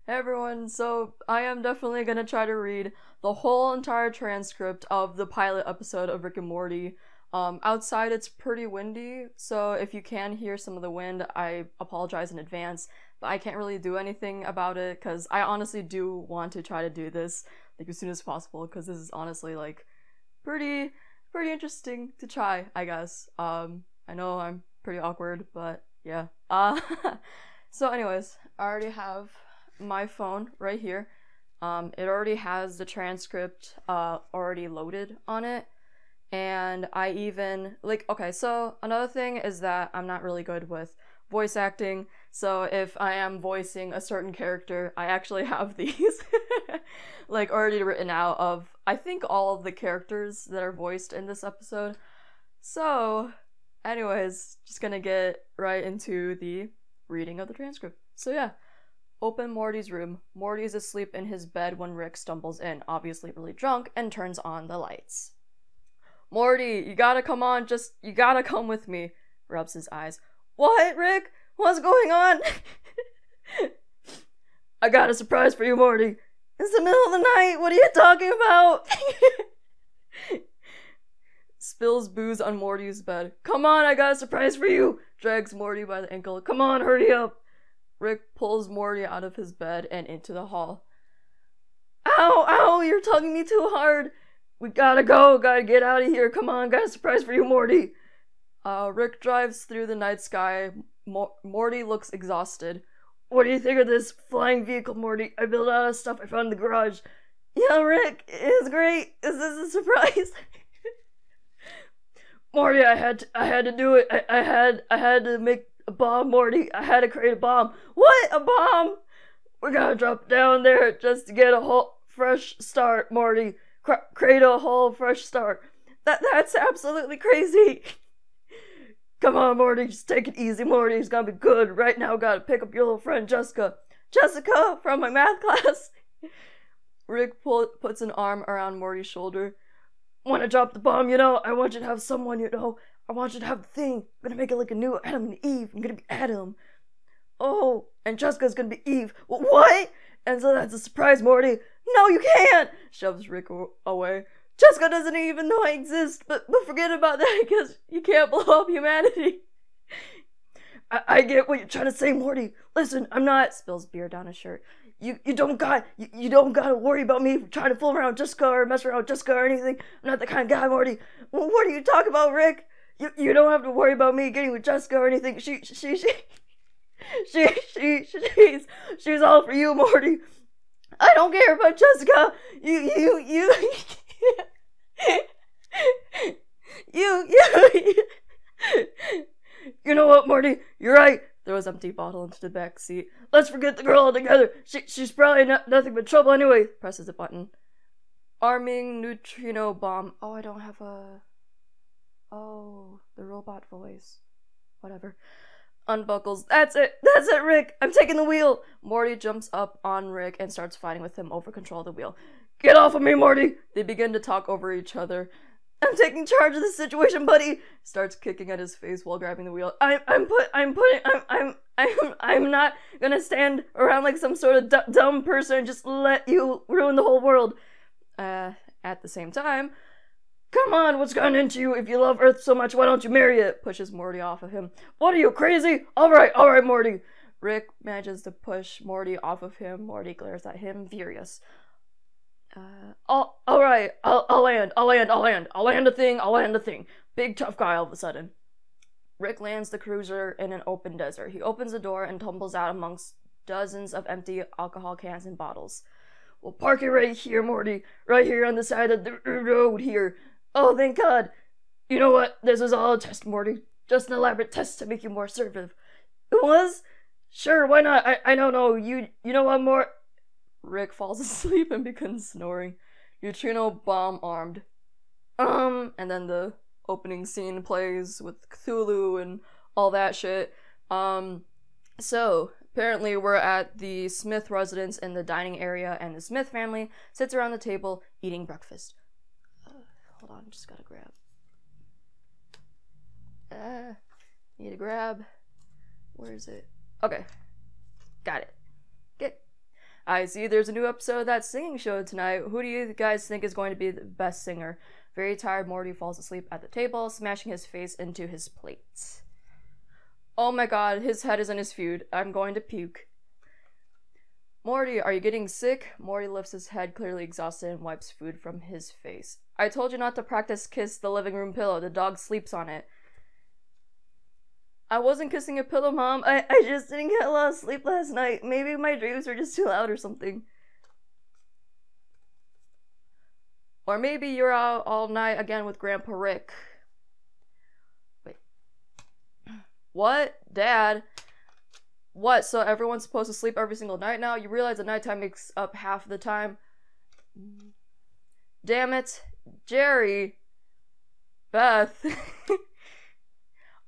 Hey everyone, so I am definitely gonna try to read the whole entire transcript of the pilot episode of Rick and Morty. Outside it's pretty windy, so if you can hear some of the wind, I apologize in advance, but I can't really do anything about it because I honestly do want to try to do this like as soon as possible because this is honestly like pretty interesting to try, I guess. I know I'm pretty awkward, but yeah. So anyways, I already have my phone right here. It already has the transcript already loaded on it, and I even okay, so another thing is that I'm not really good with voice acting, so if I am voicing a certain character, I actually have these like already written out of I think all of the characters that are voiced in this episode. So anyways, just gonna get right into the reading of the transcript. So yeah. Open Morty's room. Morty is asleep in his bed when Rick stumbles in, obviously really drunk, and turns on the lights. Morty, you gotta come on, you gotta come with me, rubs his eyes. What, Rick? What's going on? I got a surprise for you, Morty. It's the middle of the night, what are you talking about? Spills booze on Morty's bed. Come on, I got a surprise for you, drags Morty by the ankle. Come on, hurry up. Rick pulls Morty out of his bed and into the hall. Ow, ow, you're tugging me too hard. We gotta go, gotta get out of here. Come on, got a surprise for you, Morty. Rick drives through the night sky. Morty looks exhausted. What do you think of this flying vehicle, Morty? I built out of stuff I found in the garage. Yeah, Rick, it's great. Is this a surprise? Morty, I had to do it. I had to make a bomb, Morty. I had to create a bomb. What? A bomb? We're gonna drop down there just to get a whole fresh start, Morty. Create a whole fresh start. That's absolutely crazy. Come on, Morty. Just take it easy, Morty. It's gonna be good. Right now, gotta pick up your little friend, Jessica. Jessica from my math class. Rick puts an arm around Morty's shoulder. When I drop the bomb, I want you to have someone, I want you to have the thing. I'm gonna make it like a new Adam and Eve. I'm gonna be Adam. Oh, and Jessica's gonna be Eve. What? And so that's a surprise, Morty. No, you can't! Shoves Rick away. Jessica doesn't even know I exist, but forget about that because you can't blow up humanity. I get what you're trying to say, Morty. Listen, I'm not. Spills beer down his shirt. You don't gotta worry about me trying to fool around with Jessica or mess around with Jessica or anything. I'm not the kind of guy, Morty. What are you talking about, Rick? You don't have to worry about me getting with Jessica or anything. She's all for you, Morty. I don't care about Jessica. You know what, Morty? You're right. Throws empty bottle into the back seat. Let's forget the girl altogether. She's probably nothing but trouble anyway. Presses a button. Arming neutrino bomb. Oh, I don't have a... Oh, the robot voice. Whatever. Unbuckles. That's it, Rick. I'm taking the wheel. Morty jumps up on Rick and starts fighting with him over control of the wheel. Get off of me, Morty. They begin to talk over each other. I'm taking charge of the situation, buddy. Starts kicking at his face while grabbing the wheel. I'm not gonna stand around like some sort of dumb person and just let you ruin the whole world. At the same time, come on, what's gotten into you? If you love Earth so much, why don't you marry it? Pushes Morty off of him. What are you, crazy? All right, Morty. Rick manages to push Morty off of him. Morty glares at him, furious. All right, I'll land a thing. Big tough guy all of a sudden. Rick lands the cruiser in an open desert. He opens the door and tumbles out amongst dozens of empty alcohol cans and bottles. We'll park it right here, Morty. Right here on the side of the road here. Oh, thank God. You know what? This was all a test, Morty. Just an elaborate test to make you more assertive. It was? Sure, why not? I don't know. You know what, more... Rick falls asleep and begins snoring. Neutrino bomb armed. And then the opening scene plays with Cthulhu and all that shit. So, apparently we're at the Smith residence in the dining area, and the Smith family sits around the table eating breakfast. Hold on, just gotta grab. Need to grab. Where is it? Okay. Got it. Good. I see there's a new episode of that singing show tonight. Who do you guys think is going to be the best singer? Very tired, Morty falls asleep at the table, smashing his face into his plate. Oh my god, his head is in his food. I'm going to puke. Morty, are you getting sick? Morty lifts his head, clearly exhausted, and wipes food from his face. I told you not to practice kiss the living room pillow. The dog sleeps on it. I wasn't kissing a pillow, Mom. I just didn't get a lot of sleep last night. Maybe my dreams were just too loud or something. Or maybe you're out all night again with Grandpa Rick. Wait. What? Dad? What? So everyone's supposed to sleep every single night now? You realize that nighttime makes up half the time? Damn it. Jerry. Beth.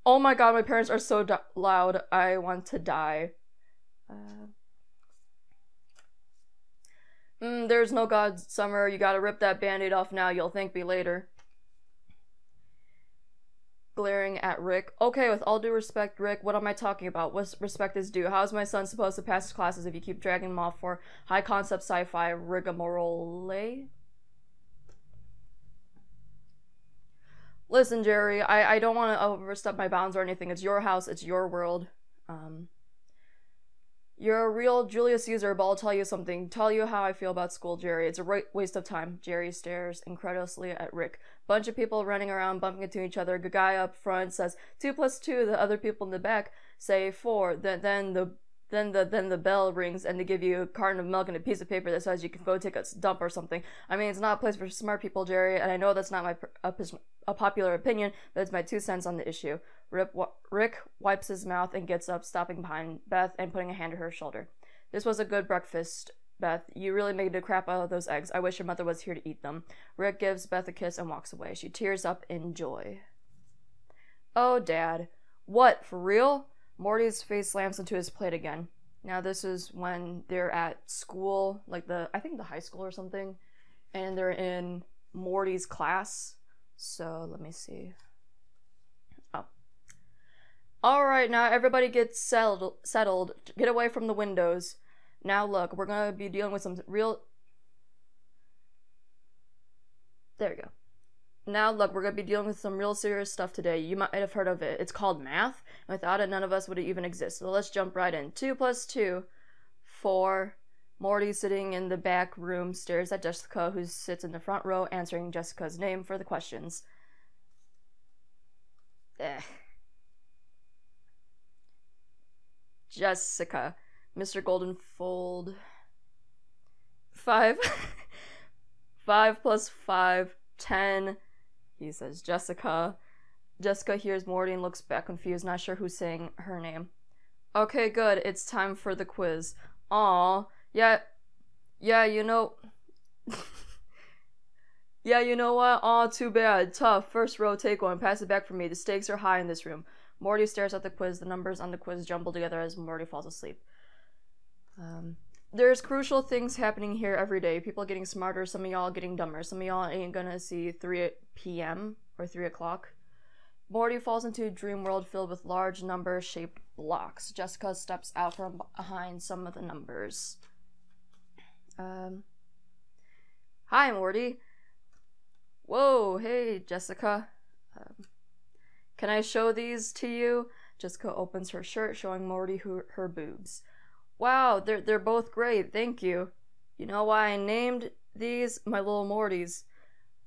Oh my god, my parents are so loud. I want to die. There's no God, Summer. You gotta rip that band-aid off now. You'll thank me later. Glaring at Rick. Okay, with all due respect, Rick, what am I talking about? What respect is due? How is my son supposed to pass his classes if you keep dragging him off for high-concept sci-fi rigmarole? Listen, Jerry, I don't want to overstep my bounds or anything. It's your house, it's your world. You're a real Julius Caesar, but I'll tell you something. Tell you how I feel about school, Jerry. It's a waste of time. Jerry stares incredulously at Rick. Bunch of people running around, bumping into each other. Good guy up front says 2 + 2. The other people in the back say 4. Then the bell rings and they give you a carton of milk and a piece of paper that says you can go take a dump or something. I mean, it's not a place for smart people, Jerry, and I know that's not a popular opinion, but it's my 2 cents on the issue. Rick wipes his mouth and gets up, stopping behind Beth and putting a hand to her shoulder. This was a good breakfast, Beth. You really made a crap out of those eggs. I wish your mother was here to eat them. Rick gives Beth a kiss and walks away. She tears up in joy. Oh, Dad. What, for real? Morty's face slams into his plate again. Now this is when they're at school, like I think the high school or something, and they're in Morty's class. So let me see. Oh. Alright, now everybody gets settled. Get away from the windows. Now look, we're gonna be dealing with some real... There we go. Now look, we're gonna be dealing with some real serious stuff today. You might have heard of it. It's called math. And without it, none of us would even exist. So let's jump right in. 2 + 2, 4. Morty, sitting in the back room, stares at Jessica, who sits in the front row, answering Jessica's name for the questions. Jessica. Mr. Goldenfold. 5. 5 + 5, 10. He says Jessica. Jessica hears Morty and looks back confused, not sure who's saying her name. Okay, good. It's time for the quiz. Aw. Yeah, you know... Yeah, you know what? Aw, too bad. Tough. First row, take one. Pass it back for me. The stakes are high in this room. Morty stares at the quiz. The numbers on the quiz jumble together as Morty falls asleep. There's crucial things happening here every day. People getting smarter, some of y'all getting dumber. Some of y'all ain't gonna see 3 p.m. or 3 o'clock. Morty falls into a dream world filled with large number-shaped blocks. Jessica steps out from behind some of the numbers. Hi, Morty. Whoa, hey, Jessica. Can I show these to you? Jessica opens her shirt, showing Morty her boobs. Wow, they're both great, thank you. You know why I named these my little Mortys?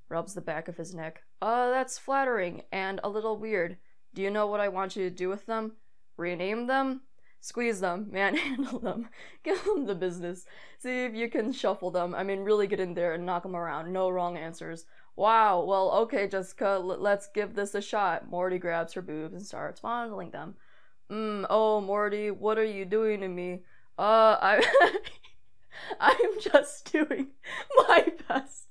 Rubs the back of his neck. That's flattering and a little weird. Do you know what I want you to do with them? Rename them? Squeeze them, manhandle them, give them the business. See if you can shuffle them. I mean, really get in there and knock them around. No wrong answers. Wow, well, okay, Jessica, let's give this a shot. Morty grabs her boobs and starts fondling them. Oh, Morty, what are you doing to me? I'm just doing my best.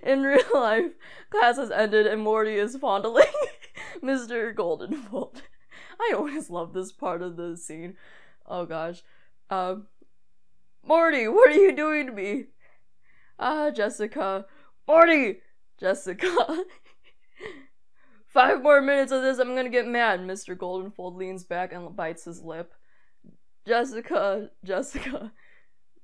In real life, class has ended and Morty is fondling Mr. Goldenfold. I always love this part of the scene. Oh gosh. Morty, what are you doing to me? Jessica. Morty! Jessica. 5 more minutes of this, I'm gonna get mad. Mr. Goldenfold leans back and bites his lip. Jessica.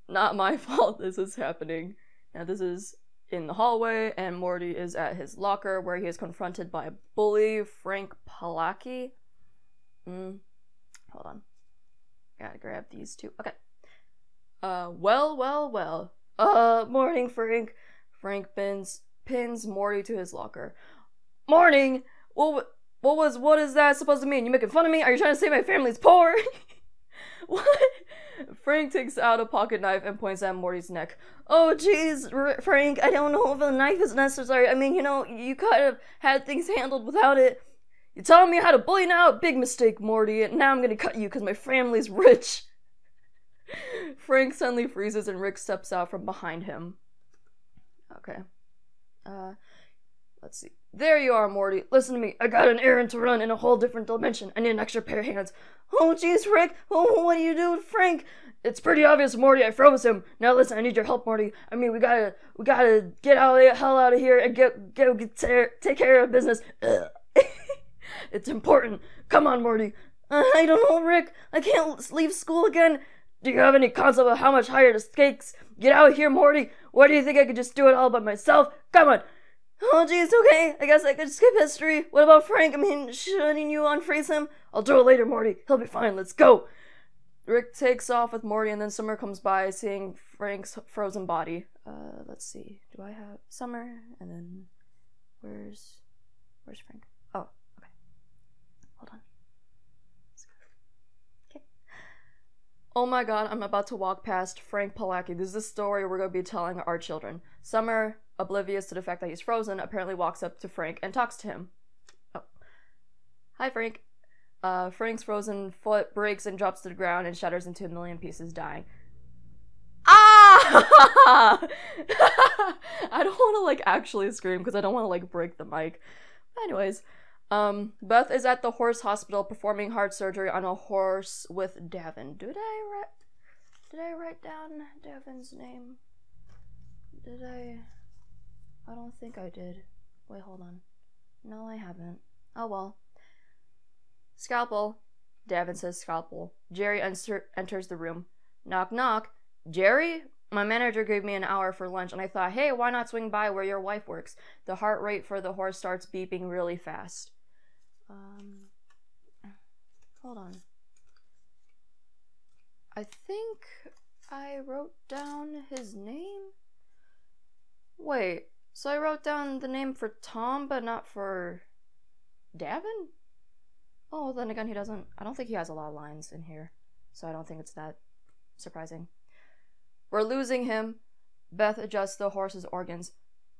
Not my fault this is happening. Now this is in the hallway, and Morty is at his locker where he is confronted by a bully, Frank Palaki. Hold on. Gotta grab these two. Okay. Well. Morning, Frank. Frank pins Morty to his locker. Morning! What is that supposed to mean? You making fun of me? Are you trying to say my family's poor? What? Frank takes out a pocket knife and points at Morty's neck. Oh, jeez, Frank, I don't know if a knife is necessary. I mean, you know, you could have had things handled without it. You're telling me how to bully now? Big mistake, Morty. And now I'm gonna cut you because my family's rich. Frank suddenly freezes and Rick steps out from behind him. Okay. Let's see. There you are, Morty. Listen to me. I got an errand to run in a whole different dimension. I need an extra pair of hands. Oh, jeez, Rick. Oh, what do you do with Frank? It's pretty obvious, Morty. I froze him. Now listen, I need your help, Morty. I mean, we gotta get the hell out of here and take care of business. It's important. Come on, Morty. I don't know, Rick. I can't leave school again. Do you have any concept of how much higher the stakes? Get out of here, Morty. Why do you think I could just do it all by myself? Come on. Oh, jeez, okay. I guess I could skip history. What about Frank? I mean, shouldn't you unfreeze him? I'll do it later, Morty. He'll be fine. Let's go. Rick takes off with Morty, and then Summer comes by, seeing Frank's frozen body. Let's see. Do I have Summer? And then where's Frank? Oh, okay. Hold on. Okay. Oh my god, I'm about to walk past Frank Palaki. This is the story we're going to be telling our children. Summer, oblivious to the fact that he's frozen, apparently walks up to Frank and talks to him. Oh. Hi, Frank. Frank's frozen foot breaks and drops to the ground and shatters into a million pieces, dying. Ah! I don't want to, like, actually scream because I don't want to, like, break the mic. Anyways, Beth is at the horse hospital performing heart surgery on a horse with Davin. Did I write down Davin's name? I don't think I did. Wait, hold on. No, I haven't. Oh well. Scalpel. Davin says scalpel. Jerry enters the room. Knock, knock. Jerry? My manager gave me an hour for lunch, and I thought, hey, why not swing by where your wife works? The heart rate for the horse starts beeping really fast. Hold on. I think I wrote down his name? Wait, so I wrote down the name for Tom, but not for Davin? Oh, then again, I don't think he has a lot of lines in here, so I don't think it's that surprising. We're losing him. Beth adjusts the horse's organs.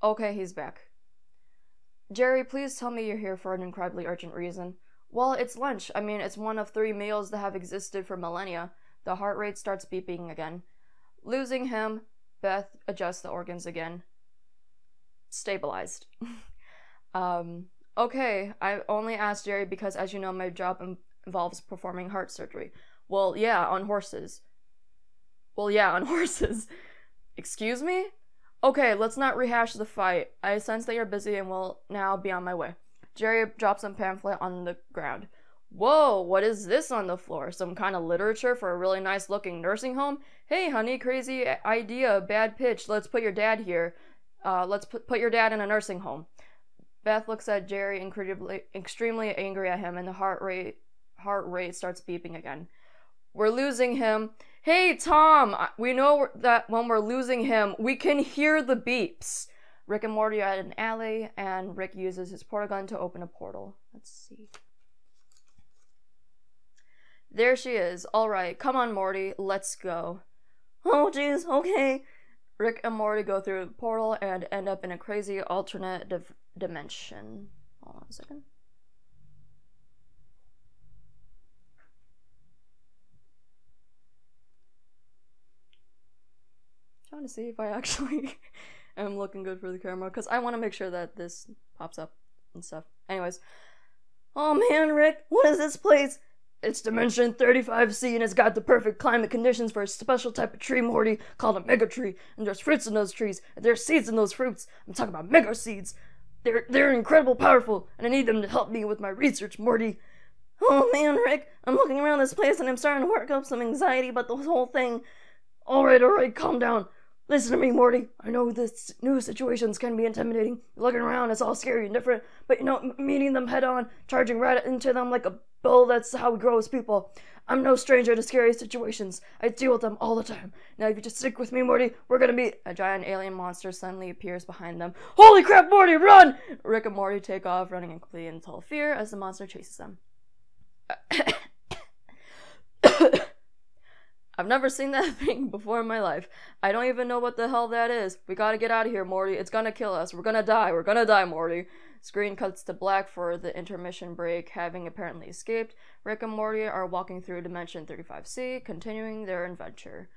Okay, he's back. Jerry, please tell me you're here for an incredibly urgent reason. Well, it's lunch. I mean, it's one of 3 meals that have existed for millennia. The heart rate starts beeping again. Losing him. Beth adjusts the organs again. Stabilized. Okay, I only asked Jerry because, as you know, my job involves performing heart surgery. Well, yeah, on horses. Excuse me? Okay, let's not rehash the fight. I sense that you're busy and will now be on my way. Jerry drops some pamphlet on the ground. Whoa, what is this on the floor? Some kind of literature for a really nice looking nursing home? Hey, honey, crazy idea, bad pitch. Let's put your dad here. Let's put your dad in a nursing home. Beth looks at Jerry extremely angry at him, and the heart rate starts beeping again. We're losing him. Hey, Tom, we know that when we're losing him, we can hear the beeps. Rick and Morty are at an alley, and Rick uses his portal gun to open a portal. Let's see. There she is. All right, come on, Morty, let's go. Oh, jeez, okay. Rick and Morty go through the portal and end up in a crazy alternate dimension. Hold on a second. Trying to see if I actually am looking good for the camera, because I want to make sure that this pops up and stuff. Anyways. Oh man, Rick, what is this place? It's Dimension 35C, and it's got the perfect climate conditions for a special type of tree, Morty, called a mega tree. And there's fruits in those trees, and there's seeds in those fruits. I'm talking about mega seeds. They're incredibly powerful, and I need them to help me with my research, Morty. Oh man, Rick, I'm looking around this place and I'm starting to work up some anxiety about the whole thing. Alright, calm down. Listen to me, Morty. I know this new situations can be intimidating. Looking around, it's all scary and different, but meeting them head on, charging right into them like a bull, that's how we grow as people. I'm no stranger to scary situations. I deal with them all the time. Now, if you just stick with me, Morty, we're gonna meet. A giant alien monster suddenly appears behind them. Holy crap, Morty, run! Rick and Morty take off, running in complete and total fear as the monster chases them. I've never seen that thing before in my life. I don't even know what the hell that is. We gotta get out of here, Morty. It's gonna kill us. We're gonna die, Morty. Screen cuts to black for the intermission break. Having apparently escaped, Rick and Morty are walking through Dimension 35C, continuing their adventure.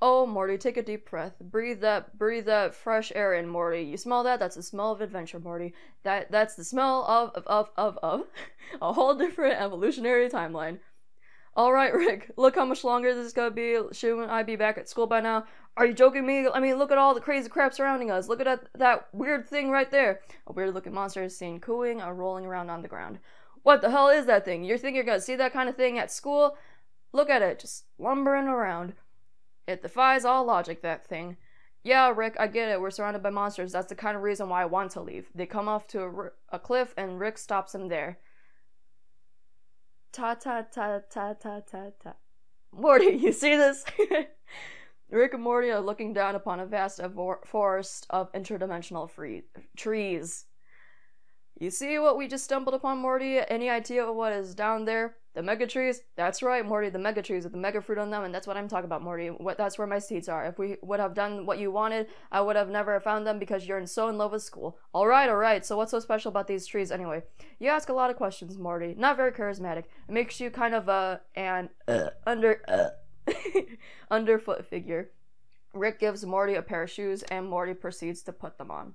Oh, Morty, take a deep breath. Breathe that fresh air in, Morty. You smell that? That's the smell of adventure, Morty. That's the smell of a whole different evolutionary timeline. Alright, Rick, look how much longer this is gonna be. Shouldn't I be back at school by now? Are you joking me? I mean, look at all the crazy crap surrounding us. Look at that weird thing right there. A weird-looking monster is seen cooing or rolling around on the ground. What the hell is that thing? You think you're gonna see that kind of thing at school? Look at it, just lumbering around. It defies all logic, that thing. Yeah, Rick, I get it. We're surrounded by monsters. That's the kind of reason why I want to leave. They come off to a cliff, and Rick stops him there. Ta-ta-ta-ta-ta-ta-ta. Morty, you see this? Rick and Morty are looking down upon a vast forest of interdimensional trees. You see what we just stumbled upon, Morty? Any idea what is down there? The mega trees? That's right, Morty, the mega trees with the mega fruit on them, and that's what I'm talking about, Morty. That's where my seeds are. If we would have done what you wanted, I would have never found them because you're so in love with school. Alright, so what's so special about these trees anyway? You ask a lot of questions, Morty. Not very charismatic. It makes you kind of an underfoot figure. Rick gives Morty a pair of shoes, and Morty proceeds to put them on.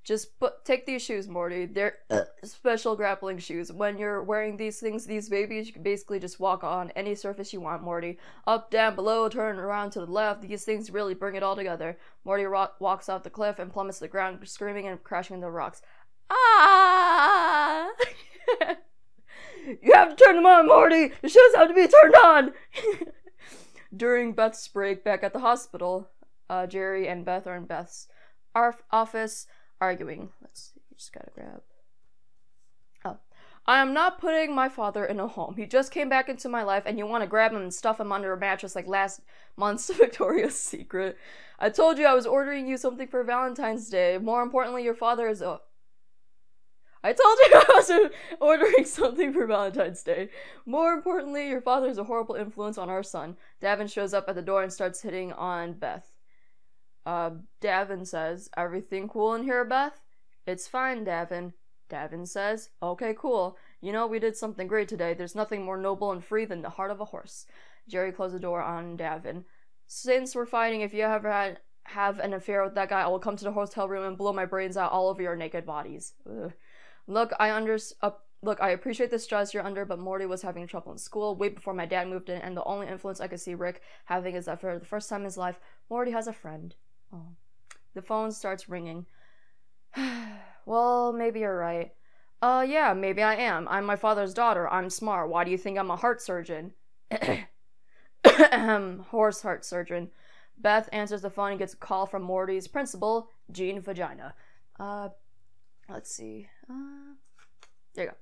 Just take these shoes, Morty. They're special grappling shoes. When you're wearing these things, these babies, you can basically just walk on any surface you want, Morty. Up, down, below, turn around to the left. These things really bring it all together. Morty walks off the cliff and plummets to the ground, screaming and crashing into the rocks. Ah! You have to turn them on, Morty! The shoes have to be turned on! During Beth's break back at the hospital, Jerry and Beth are in Beth's office, arguing. Let's see, just gotta grab. Oh. I am not putting my father in a home. He just came back into my life, and you want to grab him and stuff him under a mattress like last month's Victoria's Secret. I told you I was ordering you something for Valentine's Day. More importantly, your father is a... I told you I was ordering something for Valentine's Day. More importantly, your father is a horrible influence on our son. Davin shows up at the door and starts hitting on Beth. Davin says, everything cool in here, Beth? It's fine, Davin. Davin says, okay, cool. You know, we did something great today. There's nothing more noble and free than the heart of a horse. Jerry closed the door on Davin. Since we're fighting, if you ever have an affair with that guy, I will come to the hotel room and blow my brains out all over your naked bodies. Ugh. Look, I appreciate the stress you're under, but Morty was having trouble in school way before my dad moved in, and the only influence I could see Rick having is that for the first time in his life, Morty has a friend. Oh. The phone starts ringing. Well, maybe you're right. Yeah, maybe I am. I'm my father's daughter. I'm smart. Why do you think I'm a heart surgeon? Horse heart surgeon. Beth answers the phone and gets a call from Morty's principal, Jean Vagina. Let's see. There you go.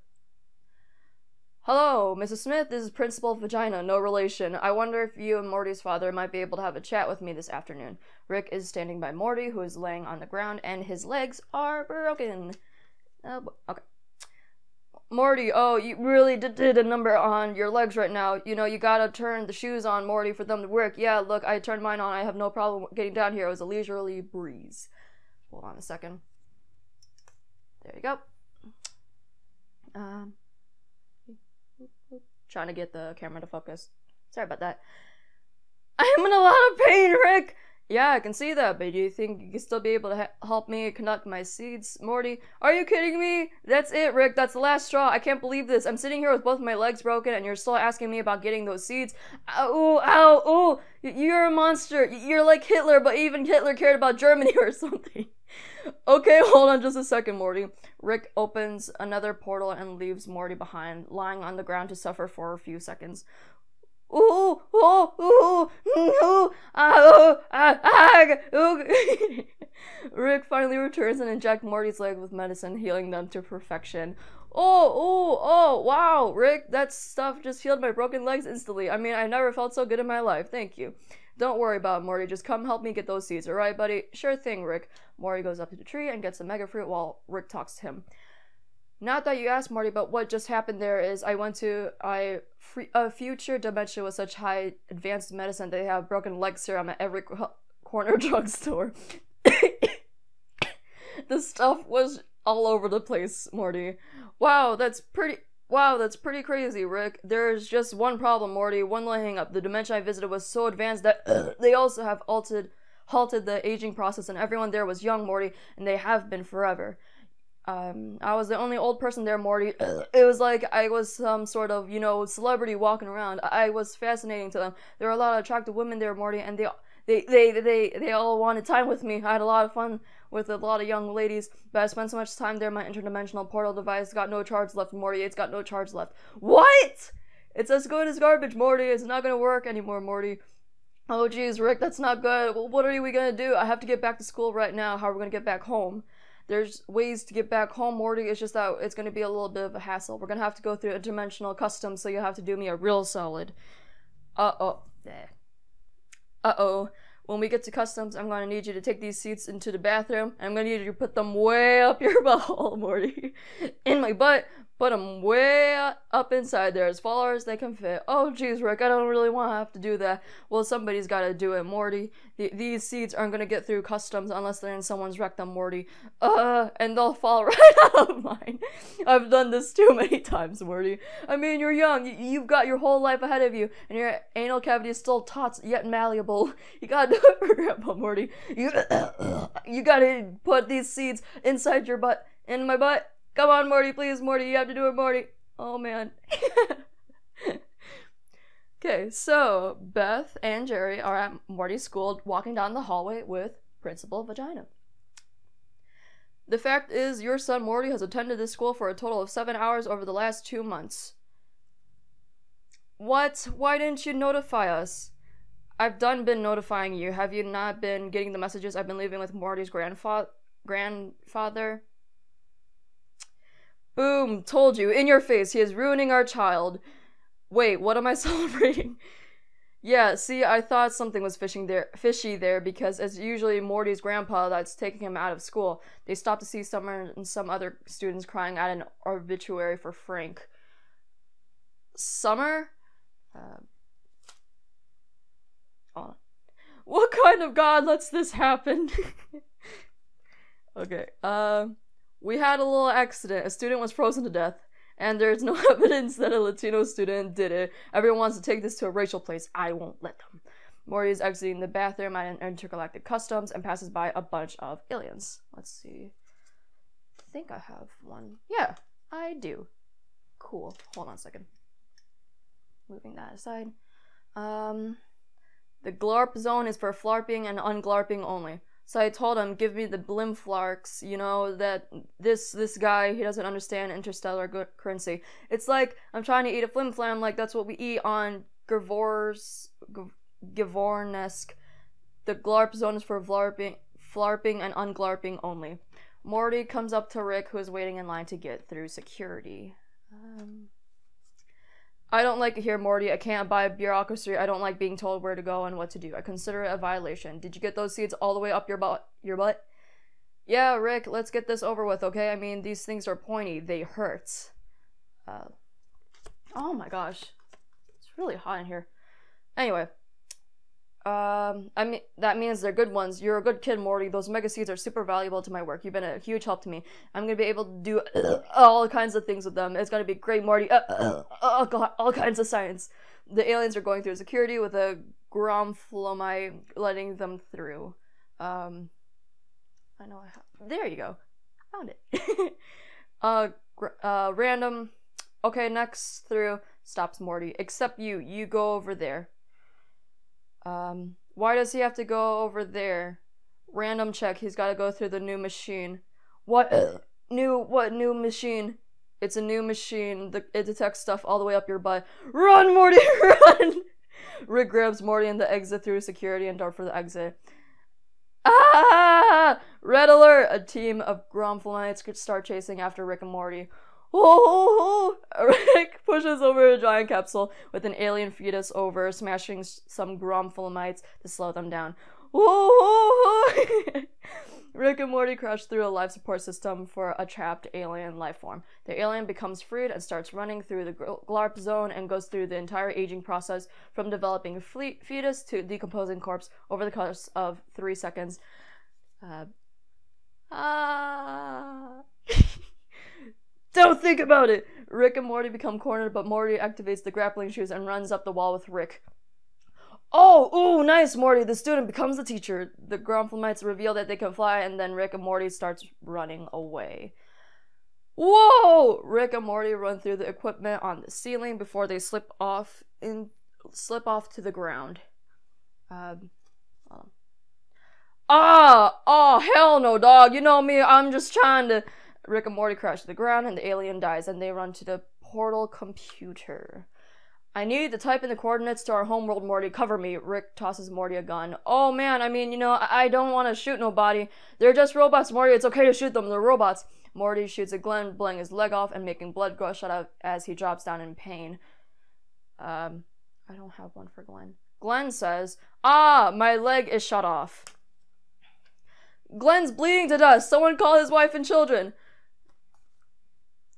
Hello, Mrs. Smith, this is Principal Vagina, no relation. I wonder if you and Morty's father might be able to have a chat with me this afternoon. Rick is standing by Morty, who is laying on the ground, and his legs are broken. Okay. Morty, oh, you really did a number on your legs right now. You know, you gotta turn the shoes on, Morty, for them to work. Yeah, look, I turned mine on. I have no problem getting down here. It was a leisurely breeze. Hold on a second. There you go. Trying to get the camera to focus. Sorry about that. I'm in a lot of pain, Rick! Yeah, I can see that, but do you think you can still be able to help me conduct my seeds, Morty? Are you kidding me? That's it, Rick. That's the last straw. I can't believe this. I'm sitting here with both my legs broken, and you're still asking me about getting those seeds. Ow, ow, ooh. You're a monster. You're like Hitler, but even Hitler cared about Germany or something. Okay, hold on just a second, Morty. Rick opens another portal and leaves Morty behind, lying on the ground to suffer for a few seconds. Ooh, ooh, ooh, ooh, Rick finally returns and injects Morty's leg with medicine, healing them to perfection. Oh, wow, Rick, that stuff just healed my broken legs instantly. I mean, I never felt so good in my life. Thank you. Don't worry about it, Morty. Just come help me get those seeds, alright, buddy? Sure thing, Rick. Morty goes up to the tree and gets the mega fruit while Rick talks to him. Not that you asked, Morty, but what just happened there is I went to a future dimension with such high advanced medicine they have broken leg serum at every corner drugstore. The stuff was all over the place, Morty. Wow, that's pretty crazy, Rick. There's just one problem, Morty. One little hang up. The dimension I visited was so advanced that they also have halted the aging process, and everyone there was young, Morty, and they have been forever. I was the only old person there, Morty. It was like I was some sort of, celebrity walking around. I was fascinating to them. There were a lot of attractive women there, Morty, and they all wanted time with me. I had a lot of fun with a lot of young ladies, but I spent so much time there, my interdimensional portal device got no charge left, Morty. It's got no charge left. What? It's as good as garbage, Morty. It's not gonna work anymore, Morty. Oh, geez, Rick, that's not good. Well, what are we gonna do? I have to get back to school right now. How are we gonna get back home? There's ways to get back home, Morty. It's just that it's going to be a little bit of a hassle. We're going to have to go through interdimensional customs, so you have to do me a real solid. Uh-oh. When we get to customs, I'm going to need you to take these seats into the bathroom. I'm going to need you to put them way up your butthole, Morty. In my butt. Put them way up inside there, as far as they can fit. Oh, jeez, Rick, I don't really want to have to do that. Well, somebody's got to do it, Morty. These seeds aren't going to get through customs unless they're in someone's rectum, Morty. And they'll fall right out of mine. I've done this too many times, Morty. I mean, you're young. You've got your whole life ahead of you, and your anal cavity is still taut yet malleable. You gotta do it for Grandpa, Morty. You gotta put these seeds inside your butt. In my butt. Come on, Morty, please, Morty, you have to do it, Morty. Oh, man. Okay, so Beth and Jerry are at Morty's school walking down the hallway with Principal Vagina. The fact is, your son Morty has attended this school for a total of 7 hours over the last 2 months. What? Why didn't you notify us? I've been notifying you. Have you not been getting the messages I've been leaving with Morty's grandfather? Boom, told you, in your face, he is ruining our child. Wait, what am I celebrating? Yeah, see, I thought something was fishy there because it's usually Morty's grandpa that's taking him out of school. They stopped to see Summer and some other students crying out an obituary for Frank. Summer? What kind of god lets this happen? Okay, we had a little accident. A student was frozen to death, and there's no evidence that a Latino student did it. Everyone wants to take this to a racial place. I won't let them. Morty is exiting the bathroom at an intergalactic customs and passes by a bunch of aliens. Let's see. I think I have one. Yeah, I do. Cool. Hold on a second. Moving that aside. The Glarp zone is for flarping and unglarping only. So I told him, give me the blimflarks, that this guy, he doesn't understand interstellar currency. It's like, I'm trying to eat a flimflam, like that's what we eat on Gavornesk. The Glarp zone is for flarping and unglarping only. Morty comes up to Rick, who is waiting in line to get through security. I don't like it here, Morty. I can't abide bureaucracy. I don't like being told where to go and what to do. I consider it a violation. Did you get those seeds all the way up your butt? Yeah, Rick, let's get this over with, okay? I mean, these things are pointy. They hurt. Oh my gosh. It's really hot in here. Anyway. That means they're good ones. You're a good kid, Morty. Those mega seeds are super valuable to my work. You've been a huge help to me. I'm gonna be able to do all kinds of things with them. It's gonna be great, Morty. All kinds of science. The aliens are going through security with a Gromflomi letting them through. I know I have. There you go. Found it. Random. Okay, next through. Stops Morty. Except you. You go over there. Why does he have to go over there? Random check. He's got to go through the new machine. What new machine? It's a new machine. It detects stuff all the way up your butt. Run, Morty, run! Rick grabs Morty and the exit through security and dart for the exit. Ah! Red alert! A team of Grompholites could start chasing after Rick and Morty. Oh! Rick pushes over a giant capsule with an alien fetus over, smashing some Grompholites to slow them down. Oh! Rick and Morty crash through a life support system for a trapped alien life form. The alien becomes freed and starts running through the GLARP zone and goes through the entire aging process from developing fetus to decomposing corpse over the course of 3 seconds. Don't think about it! Rick and Morty become cornered, but Morty activates the grappling shoes and runs up the wall with Rick. Oh, ooh, nice, Morty. The student becomes the teacher. The Grompholites reveal that they can fly, and then Rick and Morty starts running away. Whoa! Rick and Morty run through the equipment on the ceiling before they slip off to the ground. Oh, hell no, dog. You know me, I'm just trying to... Rick and Morty crash to the ground, and the alien dies, and they run to the portal computer. I need to type in the coordinates to our homeworld, Morty. Cover me. Rick tosses Morty a gun. Oh, man, I mean, I don't want to shoot nobody. They're just robots, Morty. It's okay to shoot them. They're robots. Morty shoots at Glenn, blowing his leg off and making blood gush out as he drops down in pain. I don't have one for Glenn. Glenn says, my leg is shot off. Glenn's bleeding to death. Someone call his wife and children.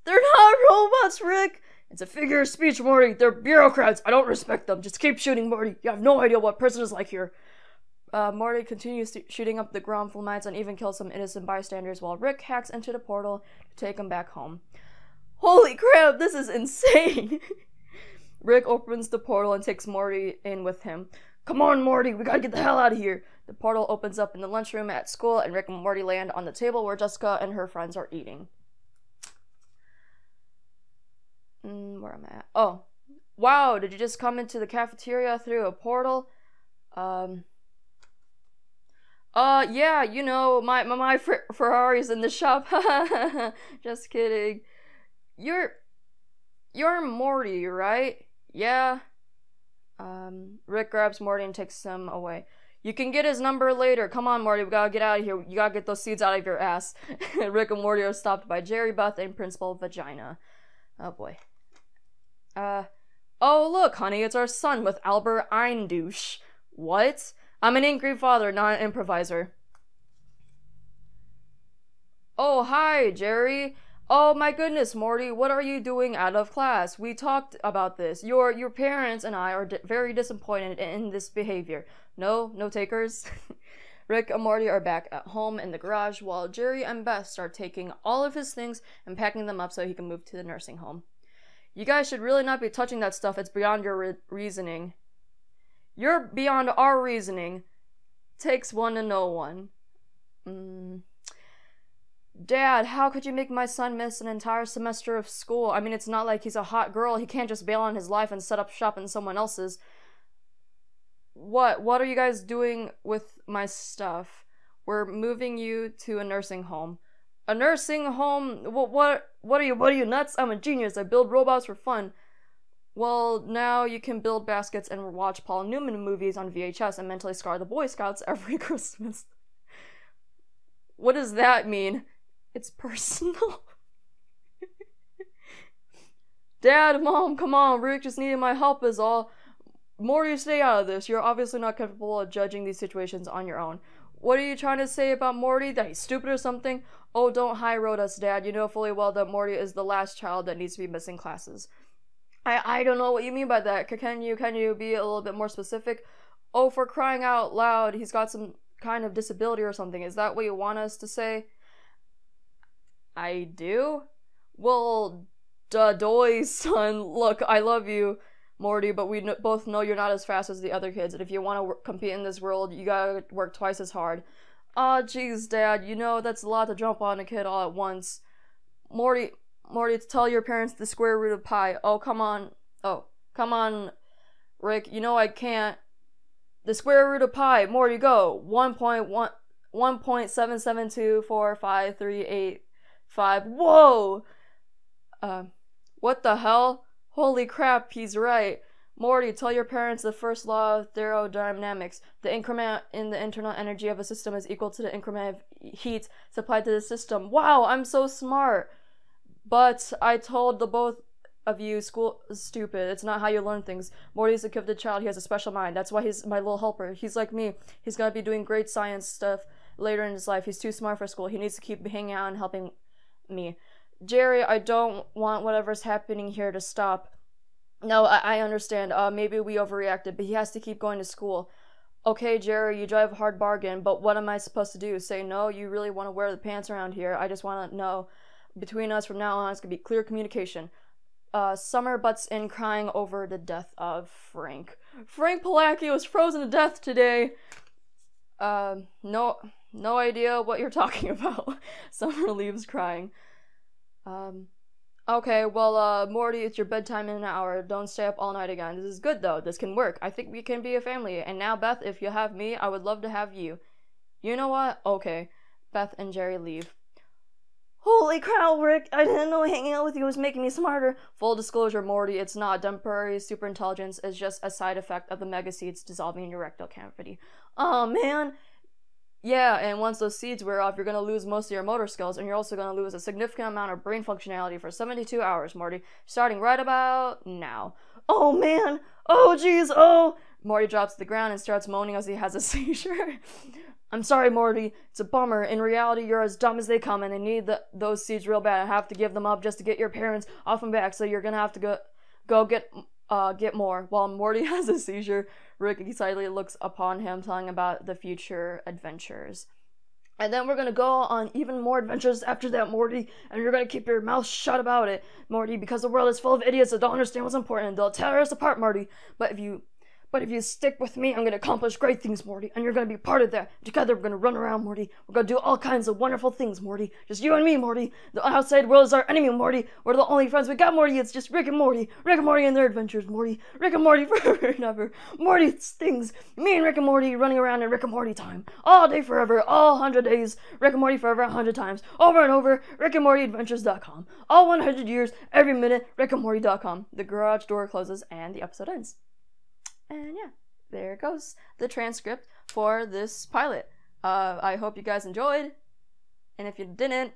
They're not robots, Rick. It's a figure of speech, Morty. They're bureaucrats. I don't respect them. Just keep shooting, Morty. You have no idea what prison is like here. Morty continues shooting up the Grompholites and even kills some innocent bystanders while Rick hacks into the portal to take him back home. Holy crap, this is insane. Rick opens the portal and takes Morty in with him. Come on, Morty. We gotta get the hell out of here. The portal opens up in the lunchroom at school, and Rick and Morty land on the table where Jessica and her friends are eating. Where am I at? Oh. Wow, did you just come into the cafeteria through a portal? Yeah, my Ferrari's in the shop. Just kidding. You're Morty, right? Yeah. Rick grabs Morty and takes him away. You can get his number later. Come on, Morty, we gotta get out of here. You gotta get those seeds out of your ass. Rick and Morty are stopped by Jerry, Beth, and Principal Vagina. Oh boy. Oh look, honey, it's our son with Albert Eindouche. What? I'm an angry father, not an improviser. Oh, hi, Jerry. Oh my goodness, Morty, what are you doing out of class? We talked about this. Your parents and I are very disappointed in this behavior. No takers? Rick and Morty are back at home in the garage while Jerry and Beth start taking all of his things and packing them up so he can move to the nursing home. You guys should really not be touching that stuff. It's beyond your reasoning. You're beyond our reasoning. Takes one to know one. Dad, how could you make my son miss an entire semester of school? I mean, it's not like he's a hot girl. He can't just bail on his life and set up shop in someone else's. What are you guys doing with my stuff? We're moving you to a nursing home. A nursing home? What are you nuts? I'm a genius. I build robots for fun. Well, now you can build baskets and watch Paul Newman movies on VHS and mentally scar the Boy Scouts every Christmas. What does that mean? It's personal. Dad, Mom, come on. Rick just needed my help is all. Morty, stay out of this. You're obviously not capable of judging these situations on your own. What are you trying to say about Morty? That he's stupid or something? Oh, don't high road us, Dad. You know fully well that Morty is the last child that needs to be missing classes. I don't know what you mean by that. Can you be a little bit more specific? Oh, for crying out loud, he's got some kind of disability or something. Is that what you want us to say? I do? Well, doy, son. Look, I love you, Morty, but we both know you're not as fast as the other kids, and if you want to compete in this world, you gotta work twice as hard. Aw, jeez, Dad, that's a lot to jump on a kid all at once. Morty, tell your parents the square root of pi. Oh, come on, Rick, I can't. The square root of pi, Morty, go. 1.1 1.77245385. Whoa! What the hell? Holy crap, he's right. Morty, tell your parents the first law of thermodynamics. The increment in the internal energy of a system is equal to the increment of heat supplied to the system. Wow, I'm so smart. But I told the both of you school is stupid. It's not how you learn things. Morty's a gifted child. He has a special mind. That's why he's my little helper. He's like me. He's gonna be doing great science stuff later in his life. He's too smart for school. He needs to keep hanging out and helping me. Jerry, I don't want whatever's happening here to stop. No, I understand. Maybe we overreacted, but he has to keep going to school. Okay, Jerry, you drive a hard bargain, but what am I supposed to do? Say no? You really want to wear the pants around here? I just want to know. Between us from now on, it's going to be clear communication. Summer butts in crying over the death of Frank. Frank Palacki was frozen to death today. No idea what you're talking about. Summer leaves crying. Okay, well, Morty, it's your bedtime in an hour. Don't stay up all night again. This is good, though. This can work. I think we can be a family. And now, Beth, if you have me, I would love to have you. You know what? Okay. Beth and Jerry leave. Holy cow, Rick! I didn't know hanging out with you was making me smarter. Full disclosure, Morty, it's not. Temporary superintelligence is just a side effect of the mega seeds dissolving in your rectal cavity. Oh, man. Yeah, and once those seeds wear off, you're going to lose most of your motor skills, and you're also going to lose a significant amount of brain functionality for 72 hours, Morty, starting right about now. Oh, man! Oh, jeez, oh! Morty drops to the ground and starts moaning as he has a seizure. I'm sorry, Morty. It's a bummer. In reality, you're as dumb as they come, and they need those seeds real bad. I have to give them up just to get your parents off and back, so you're going to have to go get more. While Morty has a seizure, Rick excitedly looks upon him, telling about the future adventures. And then we're gonna go on even more adventures after that, Morty, and you're gonna keep your mouth shut about it, Morty, because the world is full of idiots that don't understand what's important. They'll tear us apart, Morty. But if you stick with me, I'm gonna accomplish great things, Morty, and you're gonna be part of that. Together, we're gonna run around, Morty. We're gonna do all kinds of wonderful things, Morty. Just you and me, Morty. The outside world is our enemy, Morty. We're the only friends we got, Morty. It's just Rick and Morty. Rick and Morty and their adventures, Morty. Rick and Morty forever and ever. Morty things. Me and Rick and Morty running around in Rick and Morty time. All day forever, all 100 days. Rick and Morty forever 100 times. Over and over, rickandmortyadventures.com. All 100 years, every minute, rickandmorty.com. The garage door closes and the episode ends. And yeah. There goes the transcript for this pilot. I hope you guys enjoyed, and if you didn't,